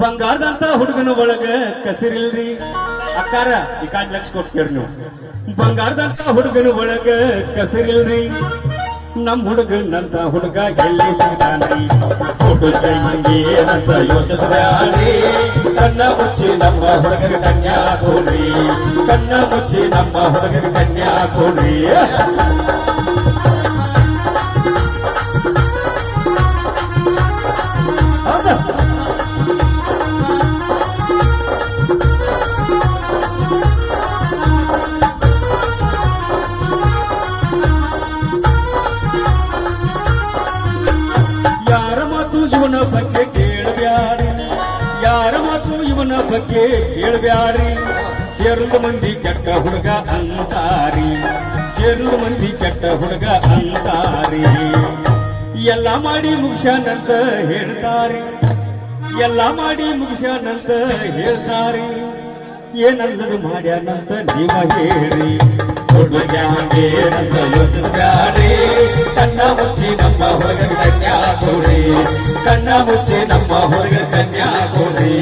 ಬಂಗಾರದಂತ ಹುಡುಗನ ಒಳಗ ಕಸಿರಿಲ್ರಿ ಅಕ್ಕಾರ ಈ ಕಾಡ್ ಲಕ್ಷ ಕೊಡ್ತೀರಿ ನೀವು. ಬಂಗಾರದಂತ ಹುಡುಗನ ಒಳಗ ಕಸಿರಿಲ್ರಿ, ನಮ್ ಹುಡುಗನಂತ ಹುಡುಗ ಎಲ್ಲಿ ಸಿಗ್ತಾನ್ರಿ? ಹುಡುಗಂಗೆ ಏನಂತ ಯೋಚಿಸಬ್ಯಾಡ್ರಿ, ಕಣ್ಣ ಮುಚ್ಚಿ ನಮ್ಮ ಹುಡುಗರ ಕನ್ಯಾ ಕೊಡ್ರಿ, ಕಣ್ಣ ಮುಚ್ಚಿ ನಮ್ಮ ಹುಡುಗರ ಕನ್ಯಾ ಕೊಡ್ರಿ. ಯಾರ ಮಾತು ಇವನ ಬಗ್ಗೆ ಕೇಳಬ್ಯಾಡ್ರಿ, ಯಾರ ಮಾತು ಇವನ ಬಗ್ಗೆ ಕೇಳಬ್ಯಾಡ್ರಿ. ಸೇರ್ಲು ಮಂದಿ ಕೆಟ್ಟ ಹುಡುಗ ಅಂತಾರಿ, ಸೇರ್ಲು ಮಂದಿ ಕೆಟ್ಟ ಹುಡುಗ ಅಂತಾರಿ. ಎಲ್ಲ ಮಾಡಿ ಮುಗಿಸ್ಯಾನಂತ ಹೇಳ್ತಾರಿ, ಎಲ್ಲ ಮಾಡಿ ಮುಗಿಸ್ಯಾನಂತ ಹೇಳ್ತಾರಿ. ಏನಲ್ಲದು ಮಾಡ್ಯಾನಂತ ನೀವ ಹೇಳಿ, ಹುಡುಗ್ಯಾಂಗೇನಂತ ಯೋಚಿಸ್ಯಾಡ್ರಿ, ಕಣ್ಣ ಮುಚ್ಚಿ ನಮ್ಮ ಹುಡುಗರ ಕನ್ಯಾ ಕೊಡ್ರಿ, ಕಣ್ಣ ಮುಚ್ಚಿ ನಮ್ಮ ಹುಡುಗರ ಕನ್ಯಾ ಕೊಡ್ರಿ.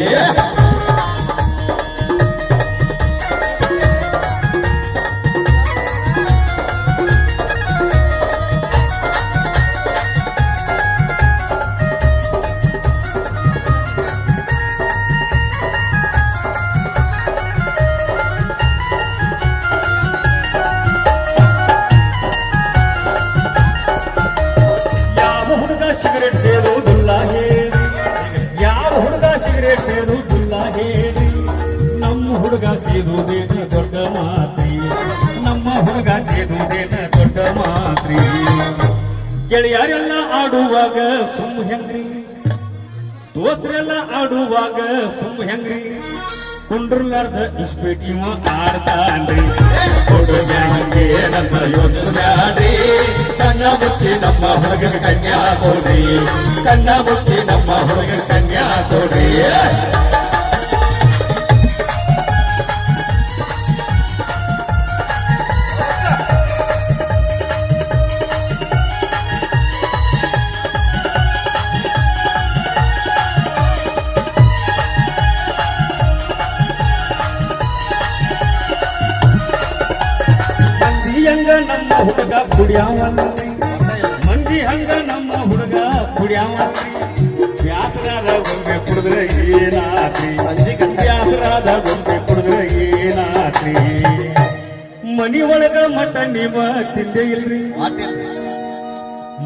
ಸಿಗರೇಟ್ ಸೇದುವುದಿಲ್ಲ ಹೇಳಿ, ಯಾವ ಹುಡುಗ ಸಿಗರೇಟ್ ಸೇದುವುದಿಲ್ಲ ಹೇಳಿ. ನಮ್ಮ ಹುಡುಗ ಸೇದುವುದೇನ ದೊಡ್ಡ ಮಾತ್ರಿ, ನಮ್ಮ ಹುಡುಗ ಸೇದುವುದೇನ ದೊಡ್ಡ ಮಾತ್ರಿ. ಗೆಳೆಯರೆಲ್ಲ ಆಡುವಾಗ ಸುಮ್ಮ ಹೆಂಗ್ರಿ, ದೋಸ್ತ್ರೆಲ್ಲ ಆಡುವಾಗ ಸುಮ್ಮ ಹೆಂಗ್ರಿ. ಕುಂಡ್ರಲಾರ್ದ ಇಸ್ಪೇಟ್ ಇವ ಆಡ್ತಾನ್ರಿ, ಹುಡುಗಂಗೇನಂತ ಯೋಚಿಸ್ಬ್ಯಾಡ್ರಿ, ಕಣ್ಣ ಮುಚ್ಚಿ ನಮ್ಮ ಹುಡುಗರ ಕನ್ಯಾ ಕೊಡ್ರಿ, ಕಣ್ಣ ಮುಚ್ಚಿ ನಮ್ಮ ಹುಡುಗರ ಕನ್ಯಾ ಕೊಡ್ರಿ. ಹಂಗ ನಮ್ಮ ಹುಡುಗ ಕುಡಿಯಾವಲ್ರಿ, ಮಂದಿ ಹಂಗ ನಮ್ಮ ಹುಡುಗ ಕುಡಿಯಾವಲ್ರಿ. ಬ್ಯಾಸರಾದ ಗೊಂಬೆ ಕುಡಿದ್ರೆ ಏನಾತ್ರಿ, ಬ್ಯಾಸರಾದ ಗೊಂಬೆ ಕುಡಿದ್ರೆ ಏನಾತ್ರಿ. ಮನಿ ಒಳಗ ಮಟ್ಟ ನೀವ ತಿಂದೆ ಇಲ್ರಿ,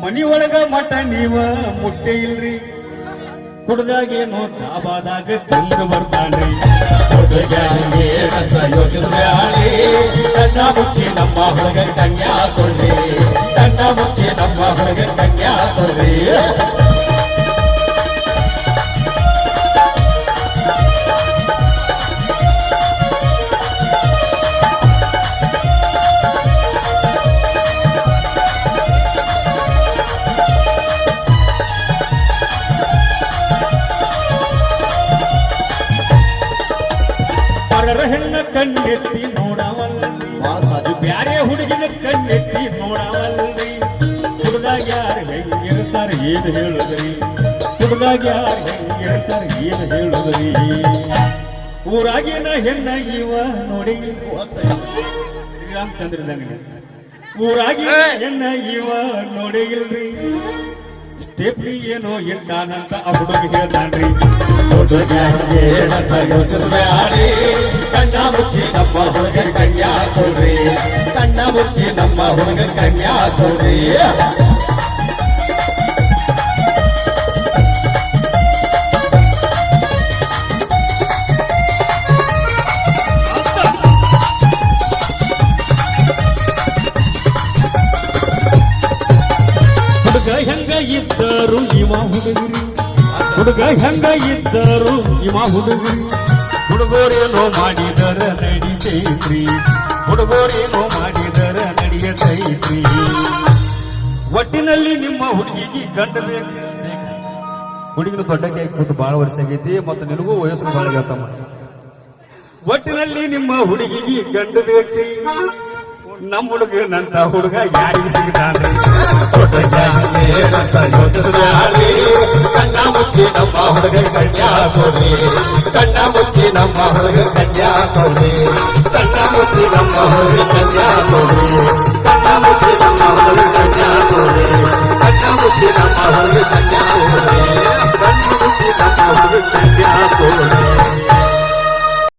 ಮನಿ ಒಳಗ ಮಟ್ಟ ನೀವ ಮುಟ್ಟೆ ಇಲ್ರಿ. ಕುಡ್ದಾಗೇನೋ ದಾಬಾದಾಗ ತಂದು ಬರ್ತಾನ್ರಿ, ಹುಡುಗಂಗೇನಂತ ಯೋಚಿಸ್ಬ್ಯಾಡ್ರಿ, ಕಣ್ಣ ಮುಚ್ಚಿ ನಮ್ಮ ಹುಡುಗರ ಕನ್ಯಾ ಕೊಡ್ರಿ, ಕಣ್ಣ ಮುಚ್ಚಿ ನಮ್ಮ ಹುಡುಗರ ಕನ್ಯಾ ಕೊಡ್ರಿ. ಪರರ ಹೆಣ್ಣ ಕಣ್ಣೆತ್ತಿ ನೋಡವಲ್ರಿ, ಬ್ಯಾರೆ ಹುಡುಗಿನ ಕಣ್ಣೆತ್ತಿ ನೋಡವಲ್ರಿ. ಹುಡುಗಾಗ ಯಾರು ಹೆಂಗಿರ್ತಾರ ಏನು ಹೇಳುದ್ರಿ, ಹುಡುಗಾಗ ಯಾರು ಹೆಂಗಿರ್ತಾರ ಏನು ಹೇಳುದ್ರಿ. ಊರಾಗಿನ ಹೆಣ್ಣ ಇವ ನೋಡಿ ಶ್ರೀರಾಮಚಂದ್ರದಂಗ, ಊರಾಗಿನ ಹೆಣ್ಣ ಇವ ನೋಡಿ ಇಲ್ರಿ. ಸ್ಟೆಪ್ನಿ ಏನೋ ಇಟ್ಟಾನಂತ ಆ ಹುಡುಗ ಹೇಳ್ತಾನ್ರಿ, ಹುಡುಗಂಗೇನಂತ ಯೋಚಿಸ್ಬ್ಯಾಡ್ರಿ, ಕಣ್ಣ ಮುಚ್ಚಿ ನಮ್ಮ ಹುಡುಗರ ಕನ್ಯಾ ಕೊಡ್ರಿ, ಕಣ್ಣ ಮುಚ್ಚಿ ನಮ್ಮ ಹುಡುಗರ ಕನ್ಯಾ ಕೊಡ್ರಿ. ಹುಡುಗ ಹೆಂಗ ಇದ್ದರು ಇವ ಹುಡುಗರಿ, ಹುಡುಗ ಹೆಂಗ ಇದ್ದರು ಇವ ಹುಡುಗರಿ. ಹುಡುಗರೇನೋ ಮಾಡಿದರ ನಡಿತೈತ್ರಿ, ಹುಡುಗರೇನೋ ಮಾಡಿದರ ನಡೆಯತೈತ್ರಿ. ಒಟ್ಟಿನಲ್ಲಿ ನಿಮ್ಮ ಹುಡುಗಿಗೆ ಗಂಡ ಬೇಕು, ಹುಡುಗಿನ ದೊಡ್ಡಕ್ಕೆ ಕೂತು ಬಹಳ ವರ್ಷ ಆಗೈತಿ, ಮತ್ತು ನಿನಗೂ ವಯಸ್ಸು ಬಹಳ ಆಗತ್ತಮ್ಮ. ಒಟ್ಟಿನಲ್ಲಿ ನಿಮ್ಮ ಹುಡುಗಿಗೆ ಗಂಡ ಬೇಕ್ರಿ, ನಮ್ಮ ಹುಡುಗನಂತ ಹುಡುಗ ಯಾರಿಗೆ ಸಿಗ್ತಾನ್ರಿ ಏನಂತ ಯೋಚಿಸ್ಯಾರಿ ಕಣ್ಣ ಮುಚ್ಚಿ ನಮ್ಮ ಹುಡುಗ ಕನ್ಯಾ ಕೊಡ್ರಿ ಕಣ್ಣ ಮುಚ್ಚಿ ನಮ್ಮ ಹುಡುಗ ಕನ್ಯಾ ಕೊಡ್ರಿ ಕಣ್ಣ ಮುಚ್ಚಿ ನಮ್ಮ ಹುಡುಗ ಕನ್ಯಾ ಕೊಡ್ರಿ ಕಣ್ಣ ಮುಚ್ಚಿ ನಮ್ಮ ಹುಡುಗ ಕನ್ಯಾ ಕೊಡ್ರಿ ಕಣ್ಣ ಮುಚ್ಚಿ ನಮ್ಮ ಹುಡುಗ